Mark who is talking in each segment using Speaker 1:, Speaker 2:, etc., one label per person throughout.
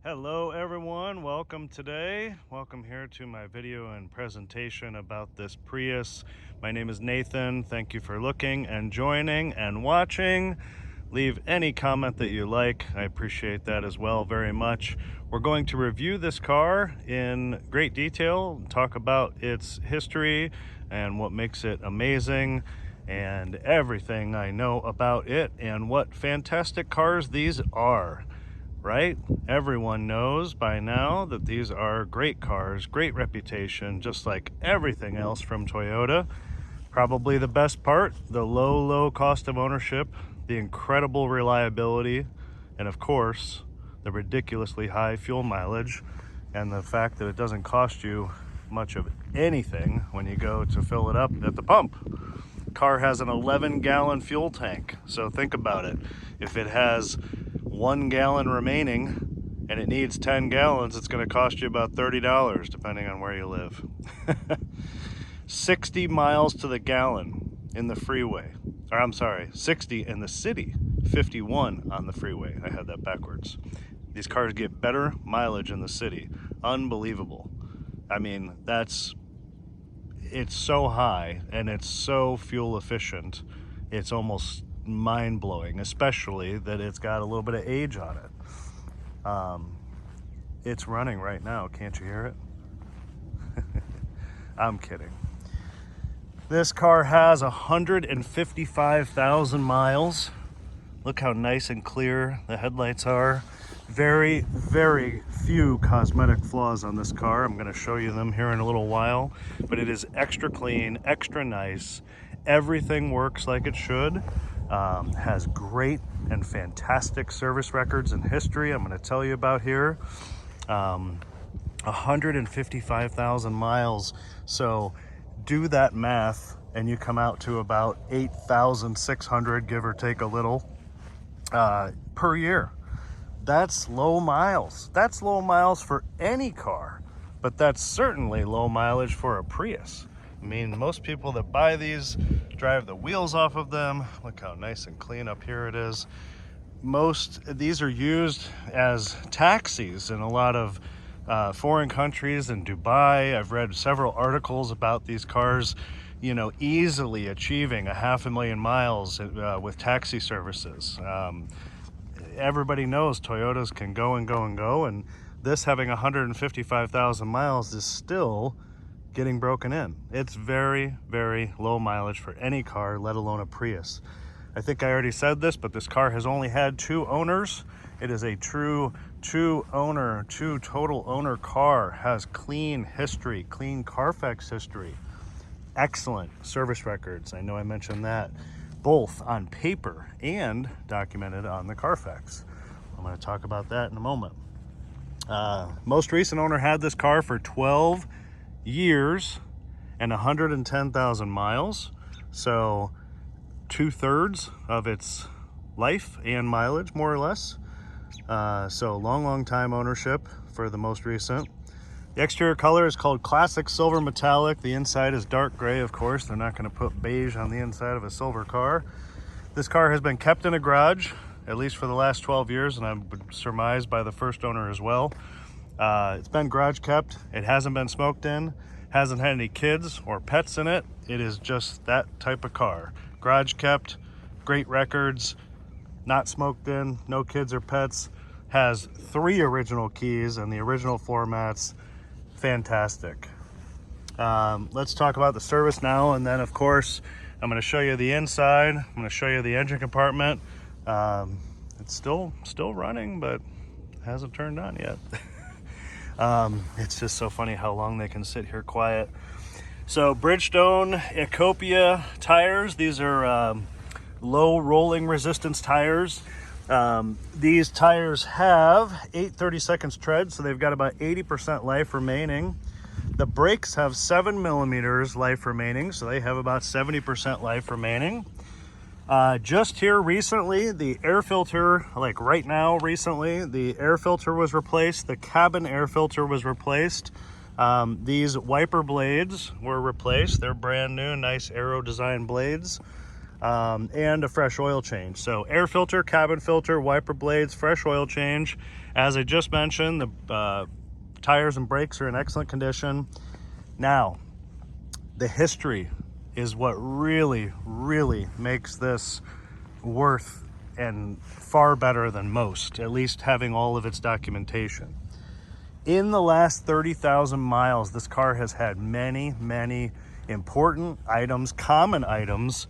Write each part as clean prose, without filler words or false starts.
Speaker 1: Hello everyone, welcome today. Welcome here to my video and presentation about this Prius. My name is Nathan. Thank you for looking and joining and watching. Leave any comment that you like. I appreciate that as well very much. We're going to review this car in great detail, talk about its history and what makes it amazing and everything I know about it and what fantastic cars these are. Right? Everyone knows by now that these are great cars, great reputation, just like everything else from Toyota. Probably the best part, the low cost of ownership, the incredible reliability, and of course, the ridiculously high fuel mileage, and the fact that it doesn't cost you much of anything when you go to fill it up at the pump. Car has an 11-gallon fuel tank, so think about it. If it has 1 gallon remaining and it needs 10 gallons, it's going to cost you about $30 depending on where you live. 60 miles to the gallon in the freeway, or I'm sorry, 60 in the city, 51 on the freeway. I had that backwards. These cars get better mileage in the city. Unbelievable. I mean, it's so high and it's so fuel efficient. It's almost mind-blowing, especially that it's got a little bit of age on it. It's running right now. Can't you hear it? I'm kidding. This car has 155,000 miles. Look how nice and clear the headlights are. Very few cosmetic flaws on this car. I'm going to show you them here in a little while, but it is extra clean, extra nice. Everything works like it should. Has great and fantastic service records and history I'm going to tell you about here. 155,000 miles. So do that math and you come out to about 8,600, give or take a little, per year. That's low miles. That's low miles for any car, but that's certainly low mileage for a Prius. I mean, most people that buy these drive the wheels off of them. Look how nice and clean up here it is. These are used as taxis in a lot of foreign countries and Dubai. I've read several articles about these cars, you know, easily achieving 500,000 miles with taxi services. Everybody knows Toyotas can go and go and go, and this having 155,000 miles is still getting broken in. It's very low mileage for any car, let alone a Prius. I think I already said this, but this car has only had 2 owners. It is a true two total owner car. Has clean history, clean Carfax history, excellent service records. I know I mentioned that, both on paper and documented on the Carfax. I'm going to talk about that in a moment. Most recent owner had this car for 12 years and 110,000 miles, so 2/3 of its life and mileage, more or less. So long time ownership for the most recent. The exterior color is called Classic Silver Metallic. The inside is dark gray, of course. They're not going to put beige on the inside of a silver car. This car has been kept in a garage, at least for the last 12 years, and I would surmise by the first owner as well. It's been garage kept. It hasn't been smoked in, hasn't had any kids or pets in it. It is just that type of car. Garage kept, great records, not smoked in, no kids or pets. Has 3 original keys and the original floor mats. Fantastic. Let's talk about the service now, and then of course I'm going to show you the inside. I'm going to show you the engine compartment. It's still running, but hasn't turned on yet. It's just so funny how long they can sit here quiet. So Bridgestone Ecopia tires. These are low rolling resistance tires. These tires have 8/32 tread, so they've got about 80% life remaining. The brakes have 7 millimeters life remaining, so they have about 70% life remaining. Just here recently, the air filter, like right now recently, the air filter was replaced. The cabin air filter was replaced. These wiper blades were replaced. They're brand new, nice aero design blades. and a fresh oil change. So air filter, cabin filter, wiper blades, fresh oil change. As I just mentioned, the tires and brakes are in excellent condition. Now, the history is what really, really makes this worth and far better than most, at least having all of its documentation. In the last 30,000 miles, this car has had many, many important items, common items,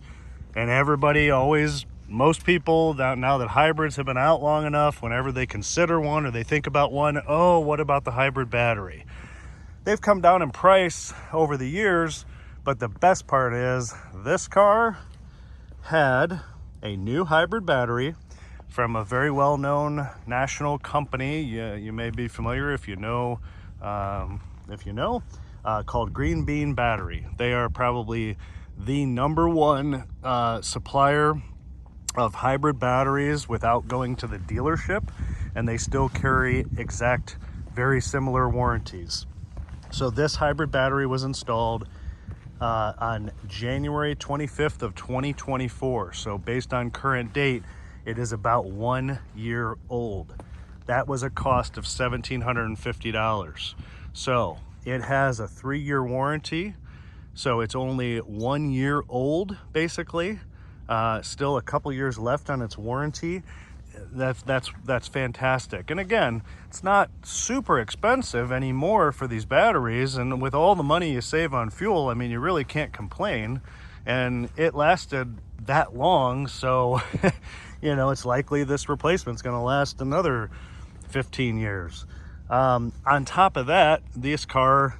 Speaker 1: and everybody always, most people, now that hybrids have been out long enough, whenever they consider one or they think about one, oh, what about the hybrid battery? They've come down in price over the years, but the best part is this car had a new hybrid battery from a very well-known national company. You may be familiar if you know, called Green Bean Battery. They are probably the number one supplier of hybrid batteries without going to the dealership, and they still carry exact, very similar warranties. So this hybrid battery was installed on January 25th of 2024. So based on current date, it is about 1 year old. That was a cost of $1,750. So it has a 3-year warranty. So it's only 1 year old, basically. Still a couple years left on its warranty. That's fantastic. And again, it's not super expensive anymore for these batteries, and with all the money you save on fuel, I mean, you really can't complain. And it lasted that long, so you know, it's likely this replacement's going to last another 15 years. On top of that, these cars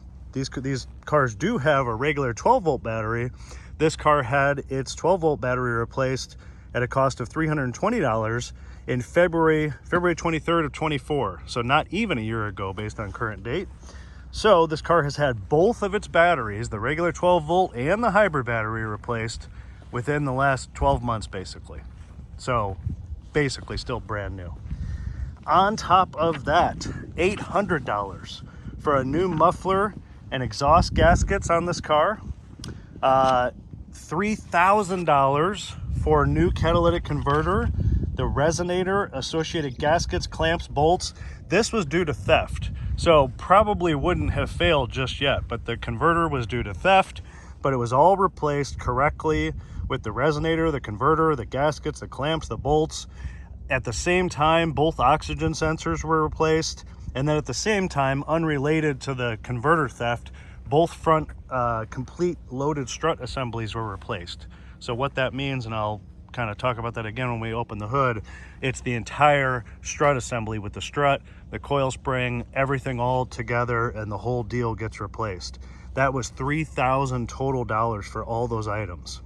Speaker 1: do have a regular 12-volt battery. This car had its 12-volt battery replaced at a cost of $320 in February 23rd of 24. So not even a year ago based on current date. So this car has had both of its batteries, the regular 12-volt and the hybrid battery, replaced within the last 12 months, basically. So basically still brand new. On top of that, $800 for a new muffler and exhaust gaskets on this car. $3,000 for a new catalytic converter, the resonator, associated gaskets, clamps, bolts. This was due to theft, so probably wouldn't have failed just yet, but the converter was due to theft, but it was all replaced correctly with the resonator, the converter, the gaskets, the clamps, the bolts. At the same time, both oxygen sensors were replaced, and then at the same time, unrelated to the converter theft, both front complete loaded strut assemblies were replaced. So what that means, and I'll kind of talk about that again when we open the hood, it's the entire strut assembly with the strut, the coil spring, everything all together, and the whole deal gets replaced. That was $3,000 total for all those items.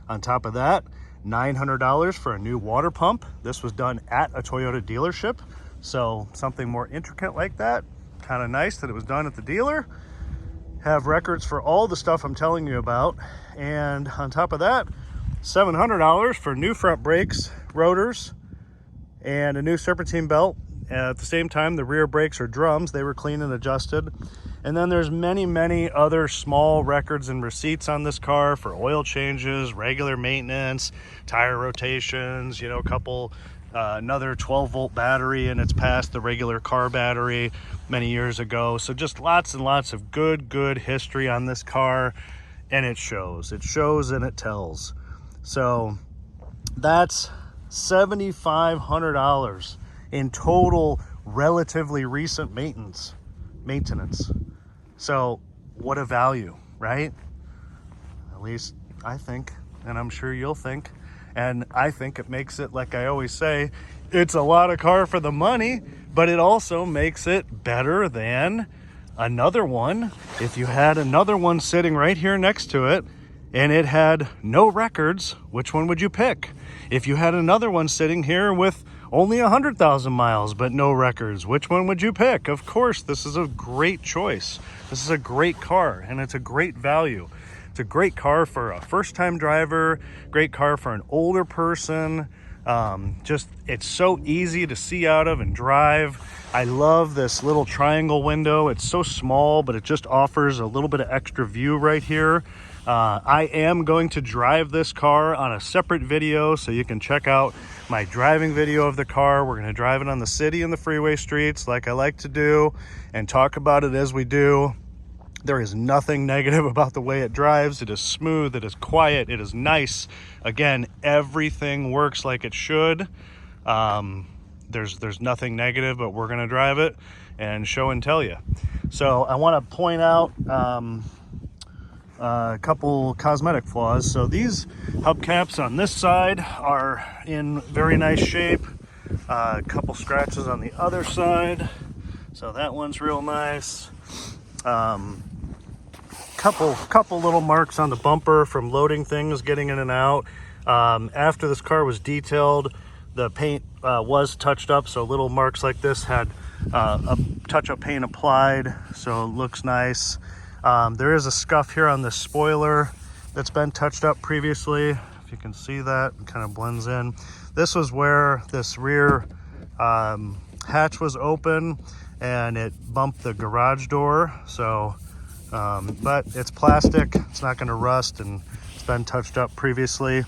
Speaker 1: On top of that, $900 for a new water pump. This was done at a Toyota dealership, so something more intricate like that, kind of nice that it was done at the dealer. Have records for all the stuff I'm telling you about. And on top of that, $700 for new front brakes, rotors, and a new serpentine belt. At the same time, the rear brakes are drums. They were clean and adjusted. And then there's many, many other small records and receipts on this car for oil changes, regular maintenance, tire rotations, you know, another 12-volt battery, and it's past the regular car battery many years ago. So just lots and lots of good history on this car, and it shows and it tells. So that's $7,500 in total relatively recent maintenance. So what a value, right? At least I think, and I'm sure you'll think. And I think it makes it, like I always say, it's a lot of car for the money, but it also makes it better than another one. If you had another one sitting right here next to it and it had no records, which one would you pick? If you had another one sitting here with only 100,000 miles but no records, which one would you pick? Of course, this is a great choice. This is a great car, and it's a great value. It's a great car for a first-time driver, great car for an older person. It's so easy to see out of and drive. I love this little triangle window. It's so small, but it just offers a little bit of extra view right here. I am going to drive this car on a separate video, so you can check out my driving video of the car. We're going to drive it on the city and the freeway streets like I like to do, and talk about it as we do. There is nothing negative about the way it drives. It is smooth, it is quiet, it is nice. Again, everything works like it should. There's nothing negative, but we're going to drive it and show and tell you. So I want to point out a couple cosmetic flaws. So these hubcaps on this side are in very nice shape. A couple scratches on the other side, so that one's real nice. Couple little marks on the bumper from loading things, getting in and out. After this car was detailed, the paint was touched up, so little marks like this had a touch-up paint applied, so it looks nice. There is a scuff here on the spoiler that's been touched up previously. If you can see that, it kind of blends in. This was where this rear hatch was open and it bumped the garage door. So, but it's plastic, it's not going to rust, and it's been touched up previously.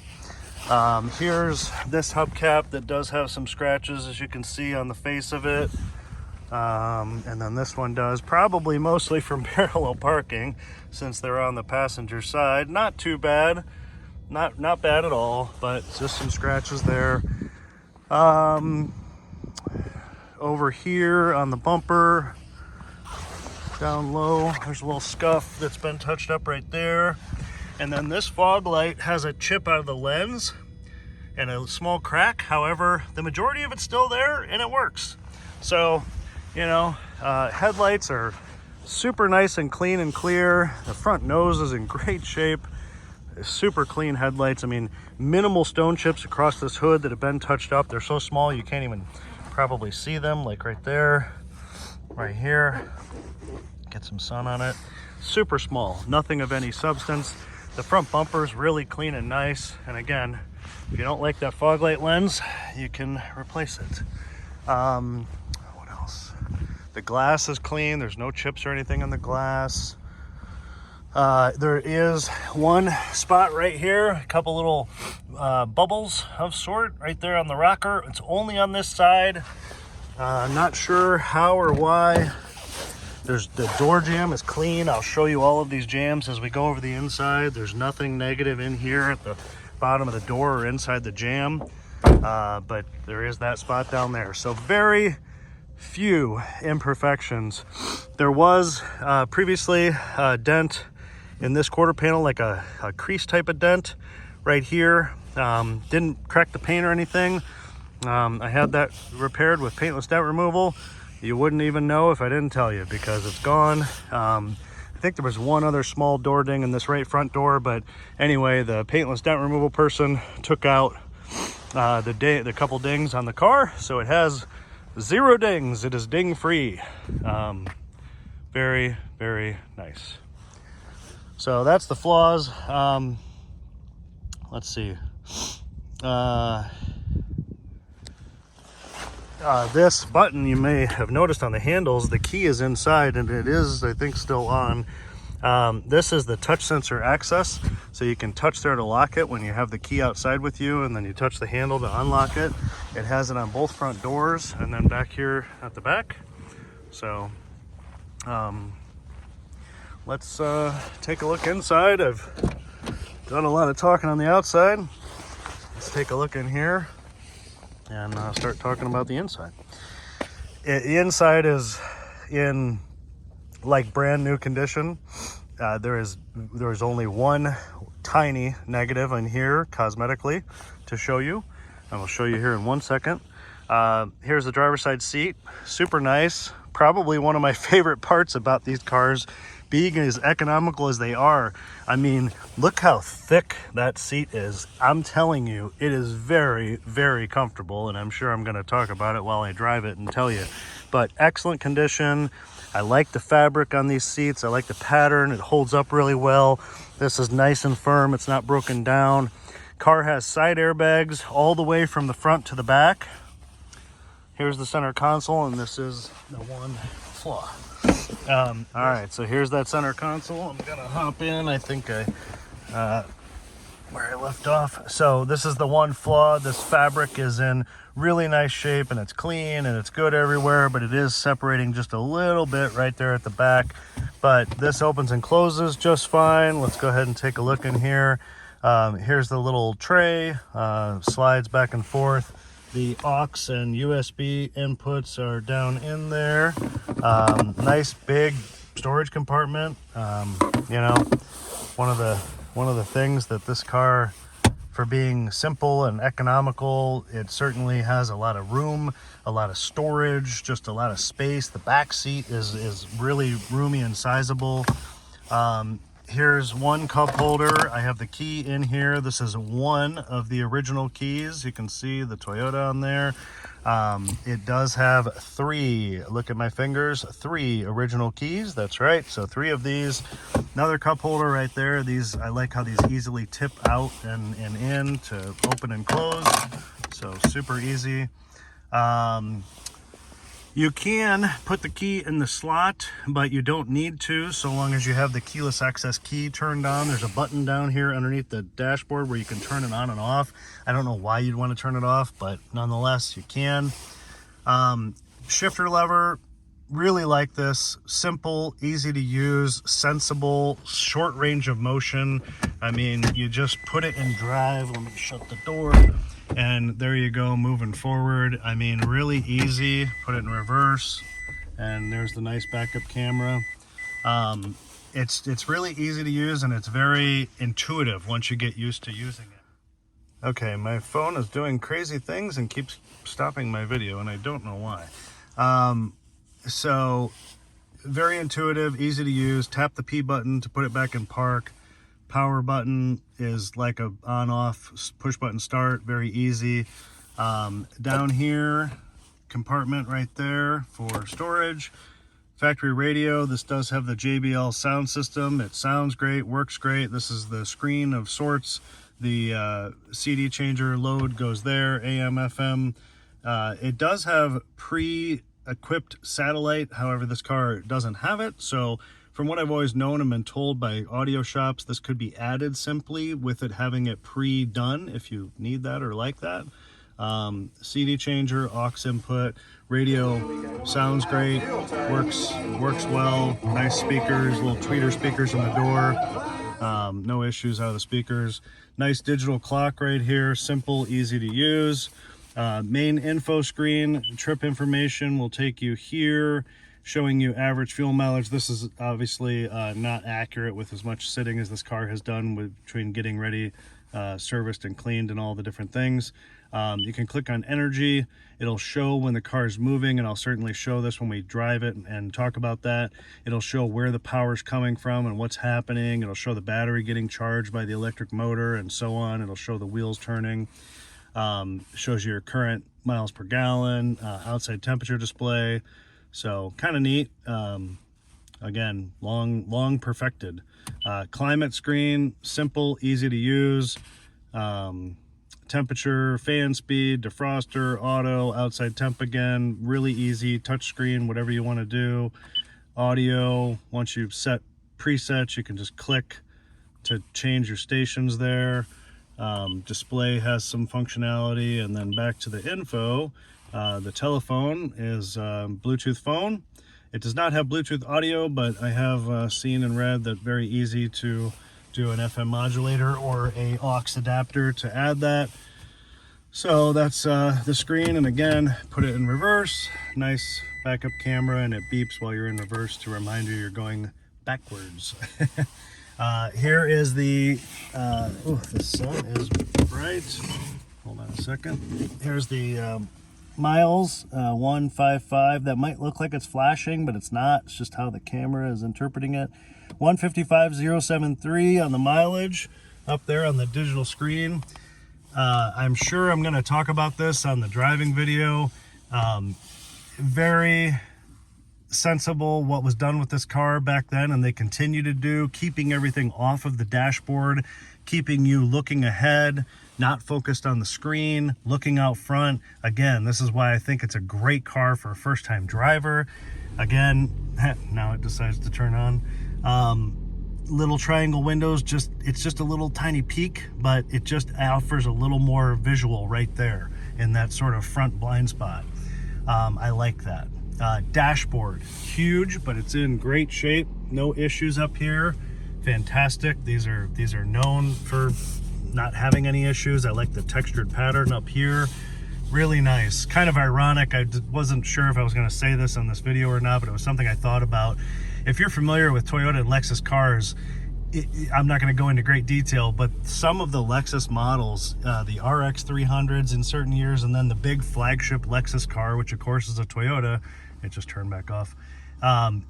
Speaker 1: Here's this hubcap that does have some scratches, as you can see on the face of it. And then this one does, probably mostly from parallel parking, since they're on the passenger side. Not too bad, not bad at all, but just some scratches there. Over here on the bumper, down low, there's a little scuff that's been touched up right there. And then this fog light has a chip out of the lens and a small crack. However, the majority of it's still there and it works. So, you know, headlights are super nice and clean and clear. The front nose is in great shape. Super clean headlights. I mean, minimal stone chips across this hood that have been touched up. They're so small you can't even probably see them, like right there, right here. Get some sun on it. Super small, nothing of any substance. The front bumper is really clean and nice. And again, if you don't like that fog light lens, you can replace it. What else? The glass is clean. There's no chips or anything on the glass. There is one spot right here, a couple little bubbles of sort right there on the rocker. It's only on this side. Not sure how or why. There's the door jamb is clean. I'll show you all of these jams as we go over the inside. There's nothing negative in here at the bottom of the door or inside the jam, but there is that spot down there. So very few imperfections. There was previously a dent in this quarter panel, like a crease type of dent right here. Didn't crack the paint or anything. I had that repaired with paintless dent removal. You wouldn't even know if I didn't tell you, because it's gone. I think there was one other small door ding in this right front door, but anyway, the paintless dent removal person took out the couple dings on the car, so it has 0 dings. It is ding free. Very, very nice. So that's the flaws. Let's see. This button, you may have noticed on the handles, the key is inside, and it is, I think, still on. This is the touch sensor access, so you can touch there to lock it when you have the key outside with you, and then you touch the handle to unlock it. It has it on both front doors and then back here at the back. So let's take a look inside. I've done a lot of talking on the outside. Let's take a look in here and start talking about the inside. The inside is in like brand new condition. There is only one tiny negative in here cosmetically to show you. I will show you here in 1 second. Here's the driver's side seat. Super nice. Probably one of my favorite parts about these cars, being as economical as they are. I mean, look how thick that seat is. I'm telling you, it is very, very comfortable, and I'm sure I'm going to talk about it while I drive it and tell you. But excellent condition. I like the fabric on these seats. I like the pattern. It holds up really well. This is nice and firm. It's not broken down. Car has side airbags all the way from the front to the back. Here's the center console, and this is the one flaw. All right, so here's that center console. I'm gonna hop in. I think I where I left off. So this is the one flaw. This fabric is in really nice shape and it's clean and it's good everywhere, but it is separating just a little bit right there at the back. But this opens and closes just fine. Let's go ahead and take a look in here. Here's the little tray, slides back and forth. The aux and USB inputs are down in there. Nice big storage compartment. You know, one of the things that this car, for being simple and economical, it certainly has a lot of room, a lot of storage, just a lot of space. The back seat is really roomy and sizable. Here's one cup holder. I have the key in here. This is one of the original keys. You can see the Toyota on there. It does have 3, look at my fingers, 3 original keys. That's right. So 3 of these. Another cup holder right there. These, I like how these easily tip out and in to open and close. So super easy. You can put the key in the slot, but you don't need to, so long as you have the keyless access key turned on. There's a button down here underneath the dashboard where you can turn it on and off. I don't know why you'd want to turn it off, but nonetheless, you can. Shifter lever, really like this. Simple, easy to use, sensible, short range of motion. I mean, you just put it in drive. Let me shut the door. And there you go, moving forward. I mean, really easy. Put it in reverse, and there's the nice backup camera. It's really easy to use, and it's very intuitive once you get used to using it. Okay, my phone is doing crazy things and keeps stopping my video, and I don't know why. So very intuitive, easy to use. Tap the P button to put it back in park. Power button is like a on-off push button start, very easy. Down here, compartment right there for storage. Factory radio, this does have the JBL sound system. It sounds great, works great. This is the screen of sorts. The CD changer load goes there, AM, FM. It does have pre-equipped satellite, however this car doesn't have it, so from what I've always known and been told by audio shops, this could be added simply with it having it pre-done if you need that or like that. CD changer, aux input, radio sounds great, works well. Nice speakers, little tweeter speakers on the door. No issues out of the speakers. Nice digital clock right here, simple, easy to use. Main info screen, trip information will take you here, showing you average fuel mileage. This is obviously not accurate with as much sitting as this car has done between getting ready, serviced and cleaned and all the different things. You can click on energy. It'll show when the car is moving, and I'll certainly show this when we drive it and talk about that. It'll show where the power is coming from and what's happening. It'll show the battery getting charged by the electric motor and so on. It'll show the wheels turning. Shows your current miles per gallon, outside temperature display. So kind of neat. Again, long perfected. Climate screen, simple, easy to use. Temperature, fan speed, defroster, auto, outside temp again, really easy. Touch screen, whatever you want to do. Audio, once you've set presets, you can just click to change your stations there. Display has some functionality, and then back to the info. The telephone is Bluetooth phone. It does not have Bluetooth audio, but I have seen and read that very easy to do an FM modulator or a aux adapter to add that. So that's the screen, and again, put it in reverse. Nice backup camera, and it beeps while you're in reverse to remind you you're going backwards. Here is the, the sun is bright. Hold on a second. Here's the miles, 155. That might look like it's flashing, but it's not. It's just how the camera is interpreting it. 155,073 on the mileage up there on the digital screen. I'm sure I'm going to talk about this on the driving video. Very sensible what was done with this car back then, and they continue to do, keeping everything off of the dashboard, keeping you looking ahead, not focused on the screen, looking out front. Again, this is why I think it's a great car for a first-time driver. Again, now it decides to turn on. little triangle windows, it's just a little tiny peak, but it just offers a little more visual right there in that sort of front blind spot. I like that. Dashboard, huge, but it's in great shape. No issues up here. Fantastic. These are known for not having any issues. I like the textured pattern up here. Really nice. Kind of ironic. I wasn't sure if I was going to say this on this video or not, but it was something I thought about. If you're familiar with Toyota and Lexus cars, I'm not going to go into great detail, but some of the Lexus models, the RX 300s in certain years, and then the big flagship Lexus car, which of course is a Toyota, it just turned back off.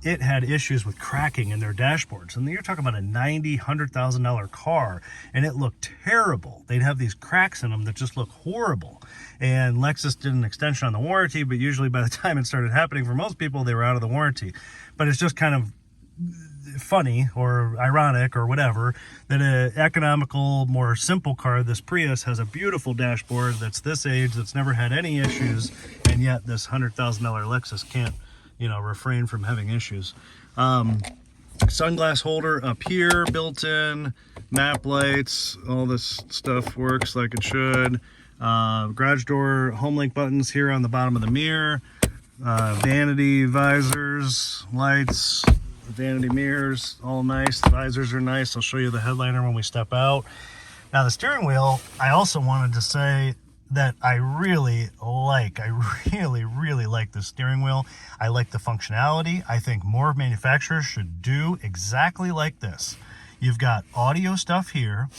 Speaker 1: It had issues with cracking in their dashboards. And you're talking about a $90,000, $100,000 car, and it looked terrible. They'd have these cracks in them that just look horrible. And Lexus did an extension on the warranty, but usually by the time it started happening for most people, they were out of the warranty. But it's just kind of funny or ironic or whatever that an economical, more simple car, this Prius, has a beautiful dashboard that's this age, that's never had any issues, and yet this $100,000 Lexus can't, refrain from having issues. Sunglass holder up here, built in, map lights, all this stuff works like it should. Garage door home link buttons here on the bottom of the mirror. Vanity visors, lights, vanity mirrors, all nice. The visors are nice. I'll show you the headliner when we step out. Now the steering wheel, I also wanted to say that I really like the steering wheel. I like the functionality. I think more manufacturers should do exactly like this. You've got audio stuff here.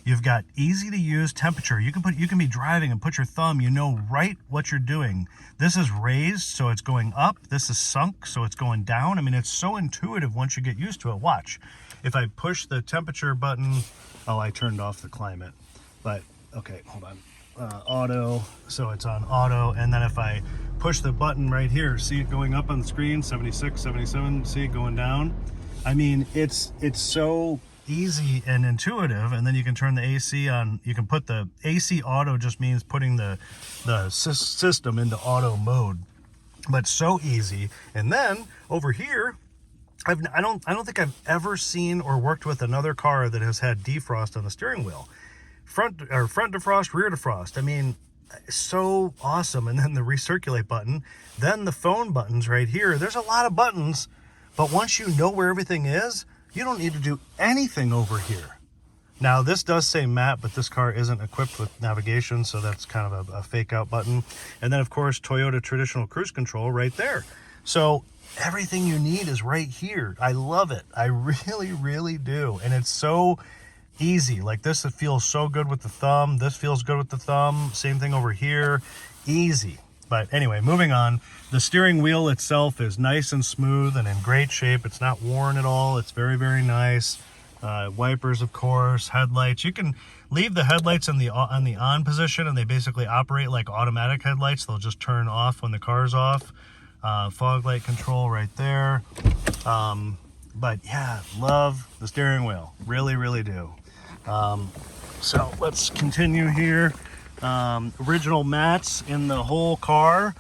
Speaker 1: You've got easy to use temperature. You can be driving and put your thumb, you know right what you're doing. This is raised, so it's going up. This is sunk, so it's going down. I mean, it's so intuitive once you get used to it. Watch. If I push the temperature button, oh, I turned off the climate. But, okay, hold on. Auto, so it's on auto. And then if I push the button right here, see it going up on the screen, 76, 77, see it going down? I mean, it's so easy and intuitive. And then you can turn the AC on. You can put the AC auto, just means putting the system into auto mode, but so easy. And then over here, I don't think I've ever seen or worked with another car that has had defrost on the steering wheel. Front defrost, rear defrost. I mean, so awesome. And then the recirculate button, then the phone buttons right here. There's a lot of buttons, but once you know where everything is, you don't need to do anything over here. Now, this does say map, but this car isn't equipped with navigation, so that's kind of a fake out button. And then, of course, Toyota traditional cruise control right there. So everything you need is right here. I love it. I really, really do. And it's so easy. Like this, it feels so good with the thumb. This feels good with the thumb. Same thing over here. Easy. But anyway, moving on. The steering wheel itself is nice and smooth and in great shape. It's not worn at all. It's very, very nice. Wipers, of course, headlights. You can leave the headlights on the on position, and they basically operate like automatic headlights. They'll just turn off when the car's off. Fog light control right there. But yeah, love the steering wheel. Really, really do. So let's continue here. Original mats in the whole car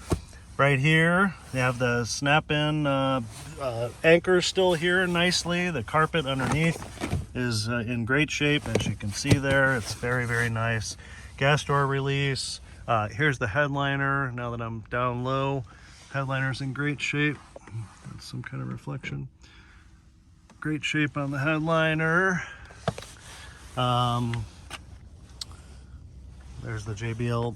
Speaker 1: right here. They have the snap-in anchors still here nicely. The carpet underneath is in great shape, as you can see there. It's very, very nice. Gas door release. Here's the headliner. Now that I'm down low, headliner's in great shape. That's some kind of reflection. Great shape on the headliner. There's the JBL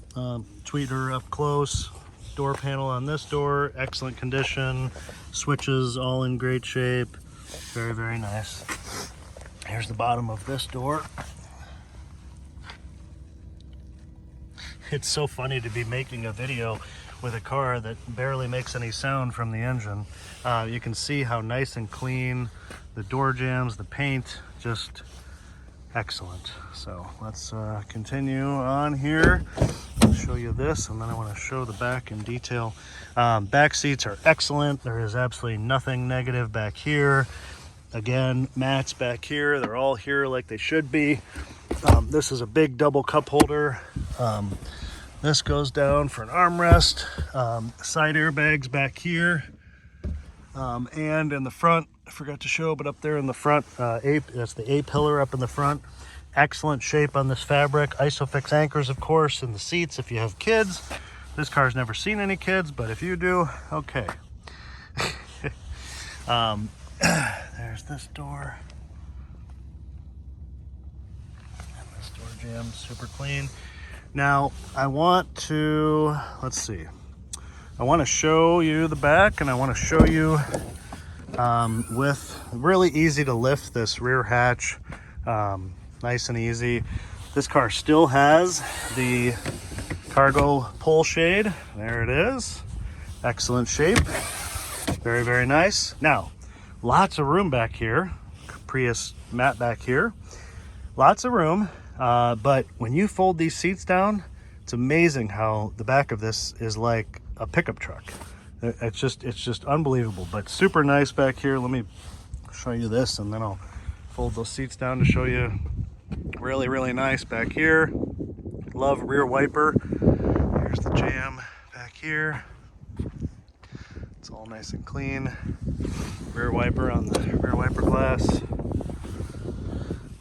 Speaker 1: tweeter up close. Door panel on this door, excellent condition. Switches all in great shape. Very, very nice. Here's the bottom of this door. It's so funny to be making a video with a car that barely makes any sound from the engine. You can see how nice and clean the door jambs, the paint, just excellent. So let's continue on here. I'll show you this, and then I want to show the back in detail. Back seats are excellent. There is absolutely nothing negative back here. Again, mats back here. They're all here like they should be. This is a big double cup holder. This goes down for an armrest. Side airbags back here. And in the front, I forgot to show, but up there in the front, that's the A pillar up in the front. Excellent shape on this fabric. Isofix anchors, of course, in the seats if you have kids. This car's never seen any kids, but if you do, okay. There's this door. And this door jammed super clean. Now, I want to, let's see. I want to show you the back, and I want to show you with really easy to lift this rear hatch. Nice and easy. This car still has the cargo pull shade. There it is. Excellent shape. Very, very nice. Now, lots of room back here. Prius mat back here. Lots of room. But when you fold these seats down, it's amazing how the back of this is like a pickup truck. It's just unbelievable, but super nice back here. Let me show you this, and then I'll fold those seats down to show you. Really, really nice back here. Love rear wiper. Here's the jam back here. It's all nice and clean. Rear wiper on the rear wiper glass.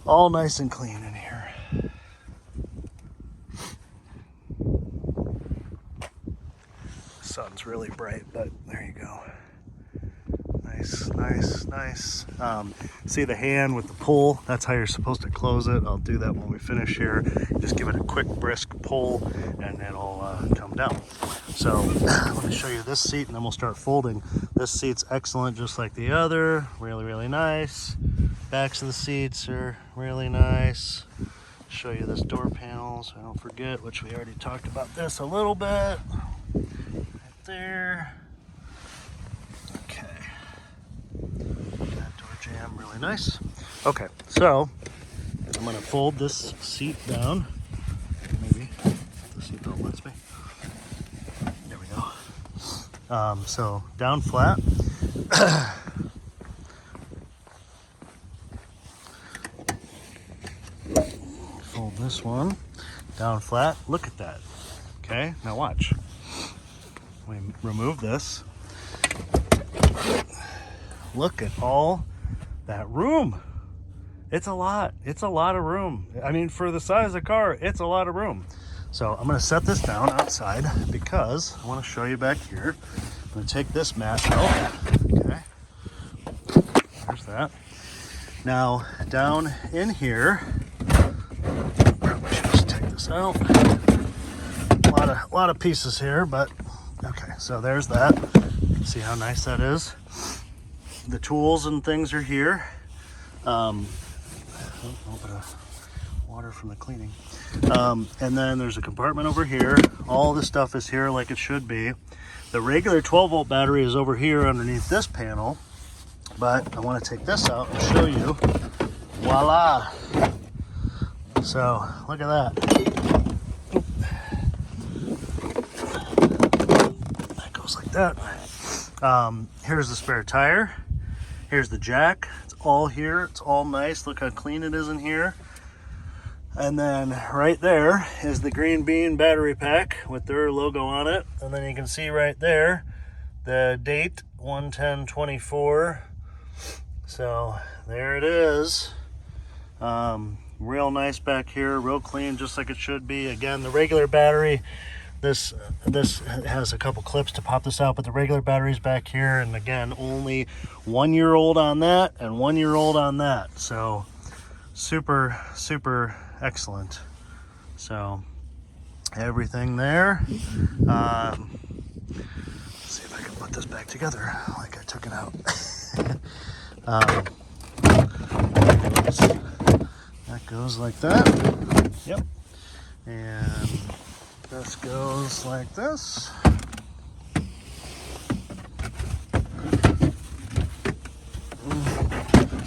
Speaker 1: All nice and clean in here. Sun's really bright, but there you go. Nice, nice, nice. See the hand with the pull? That's how you're supposed to close it. I'll do that when we finish here. Just give it a quick, brisk pull, and it'll come down. So let me show you this seat, and then we'll start folding. This seat's excellent, just like the other. Really, really nice. Backs of the seats are really nice. Show you this door panel, so I don't forget, which we already talked about this a little bit. Right there. That door jam, really nice. Okay, so I'm gonna fold this seat down. Maybe if the seatbelt lets me. There we go. So down flat. Fold this one down flat. Look at that. Okay, now watch. We remove this. Look at all that room. It's a lot. It's a lot of room. I mean, for the size of the car, it's a lot of room. So I'm going to set this down outside because I want to show you back here. I'm going to take this mat out. Okay. There's that. Now, down in here, probably should just take this out. A lot of pieces here, but okay. So there's that. See how nice that is. The tools and things are here. A little bit of water from the cleaning. And then there's a compartment over here. All the stuff is here like it should be. The regular 12-volt battery is over here underneath this panel. But I want to take this out and show you. Voila! So, look at that. That goes like that. Here's the spare tire. Here's the jack. It's all here. It's all nice. Look how clean it is in here. And then right there is the Green Bean battery pack with their logo on it. And then you can see right there the date 1/10/24. So there it is. Real nice back here, real clean, just like it should be. Again, the regular battery, this has a couple clips to pop this out, but the regular battery's back here. And again, only 1 year old on that and 1 year old on that. So super, super excellent. So everything there. Let's see if I can put this back together like I took it out. That goes like that. Yep. And this goes like this.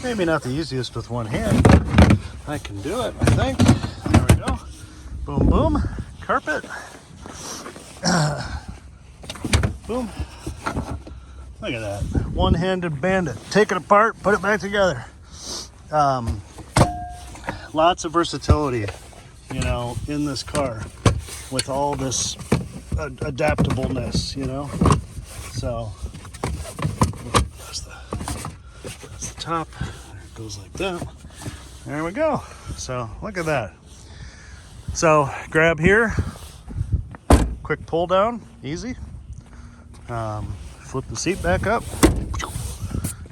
Speaker 1: Maybe not the easiest with one hand, but I can do it, I think. There we go. Boom, boom. Carpet. Boom. Look at that. One-handed bandit. Take it apart, put it back together. Lots of versatility, you know, in this car with all this adaptableness, you know. So that's top. There it goes like that. There we go. So look at that. So grab here, quick pull down, easy. Flip the seat back up,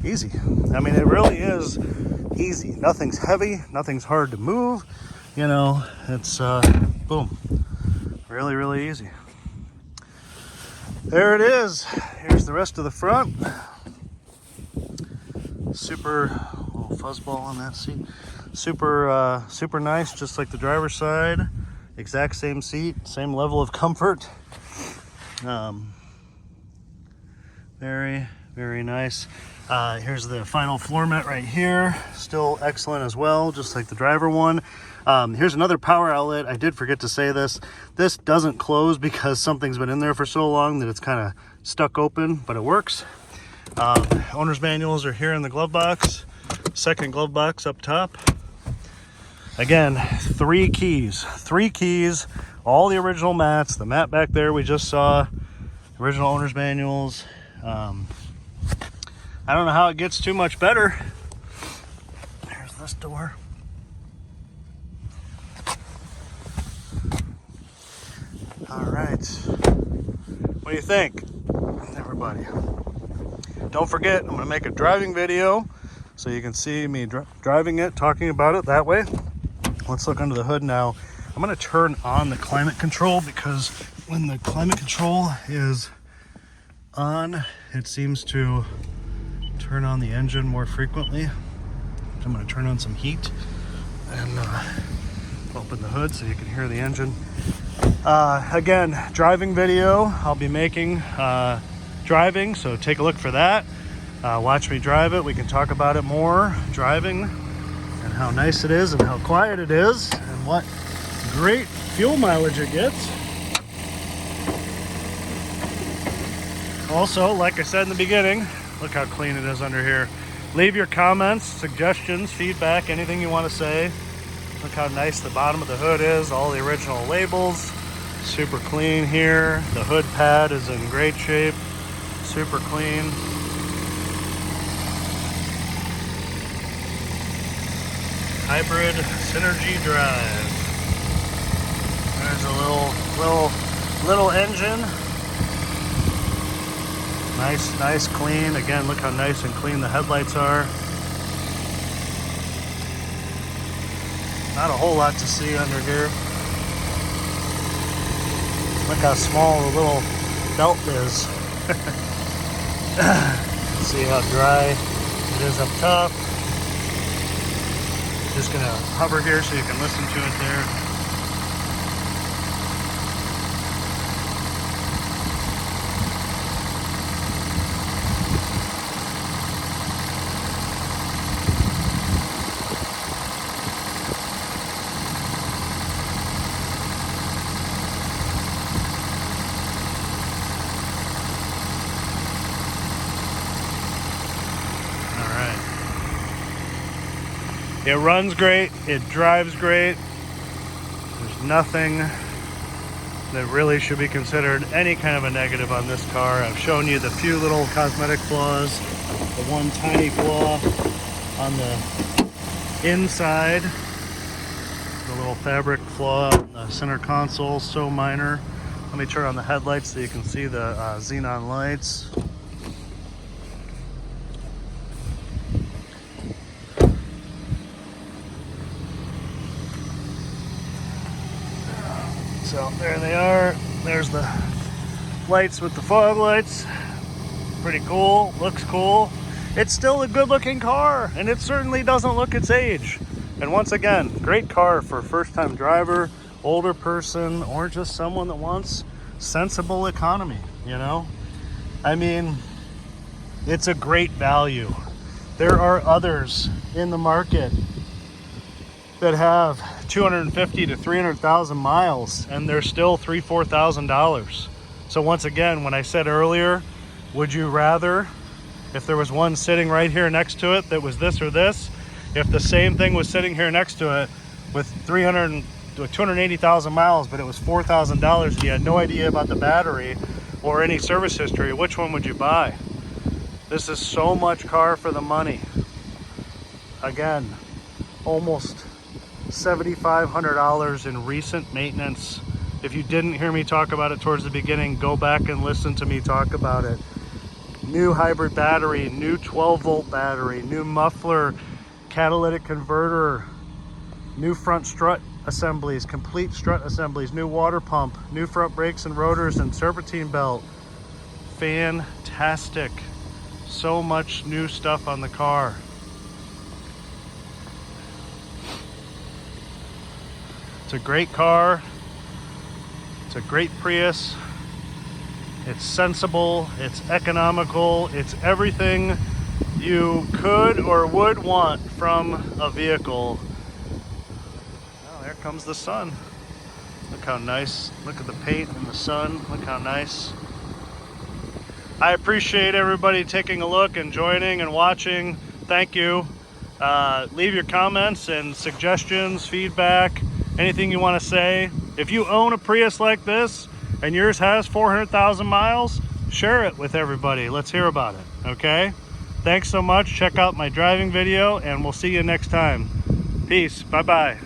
Speaker 1: easy. I mean, it really is easy. Nothing's heavy, nothing's hard to move. You know, it's boom, really, really easy. There it is. Here's the rest of the front. Super little fuzzball on that seat. Super, super nice, just like the driver's side. Exact same seat, same level of comfort. Very, very nice. Here's the final floor mat right here. Still excellent as well, just like the driver one. Here's another power outlet. I did forget to say this. This doesn't close because something's been in there for so long that it's kind of stuck open, but it works. Owner's manuals are here in the glove box. Second glove box up top. Again, 3 keys. 3 keys, all the original mats. The mat back there we just saw. Original owner's manuals. I don't know how it gets too much better. There's this door. All right. What do you think, everybody? Don't forget, I'm going to make a driving video so you can see me driving it, talking about it that way. Let's look under the hood now. I'm going to turn on the climate control because when the climate control is on, it seems to turn on the engine more frequently. So I'm going to turn on some heat and open the hood so you can hear the engine. Again, driving video I'll be making driving, so take a look for that. Watch me drive it. We can talk about it more, driving, and how nice it is and how quiet it is and what great fuel mileage it gets. Also, like I said in the beginning, look how clean it is under here. Leave your comments, suggestions, feedback, anything you want to say. Look how nice the bottom of the hood is, all the original labels. Super clean here. The hood pad is in great shape, super clean. Hybrid Synergy Drive. There's a little engine. Nice, clean. Again, look how nice and clean the headlights are. Not a whole lot to see under here. Look how small the little belt is. See how dry it is up top. Just gonna hover here so you can listen to it there. It runs great, it drives great. There's nothing that really should be considered any kind of a negative on this car. I've shown you the few little cosmetic flaws, the one tiny flaw on the inside, the little fabric flaw on the center console, so minor. Let me turn on the headlights so you can see the xenon lights. So there they are. There's the lights with the fog lights. Pretty cool, looks cool. It's still a good looking car, and it certainly doesn't look its age. And once again, great car for a first time driver, older person, or just someone that wants sensible economy, you know? I mean, it's a great value. There are others in the market that have 250 to 300,000 miles and they're still $3,000-$4,000. So once again, when I said earlier, would you rather, if there was one sitting right here next to it that was this or this, if the same thing was sitting here next to it with 280,000 miles, but it was $4,000 and you had no idea about the battery or any service history, which one would you buy? This is so much car for the money. again, almost $7,500 in recent maintenance. If you didn't hear me talk about it towards the beginning, go back and listen to me talk about it. New hybrid battery, new 12-volt battery, new muffler, catalytic converter, new front strut assemblies, complete strut assemblies, new water pump, new front brakes and rotors and serpentine belt. Fantastic. So much new stuff on the car. It's a great car. It's a great Prius. It's sensible, it's economical, it's everything you could or would want from a vehicle. Oh, there comes the sun. Look how nice. Look at the paint and the sun. Look how nice. I appreciate everybody taking a look and joining and watching. Thank you. Leave your comments and suggestions, feedback, anything you want to say. If you own a Prius like this and yours has 400,000 miles, share it with everybody. Let's hear about it, okay? Thanks so much. Check out my driving video and we'll see you next time. Peace. Bye-bye.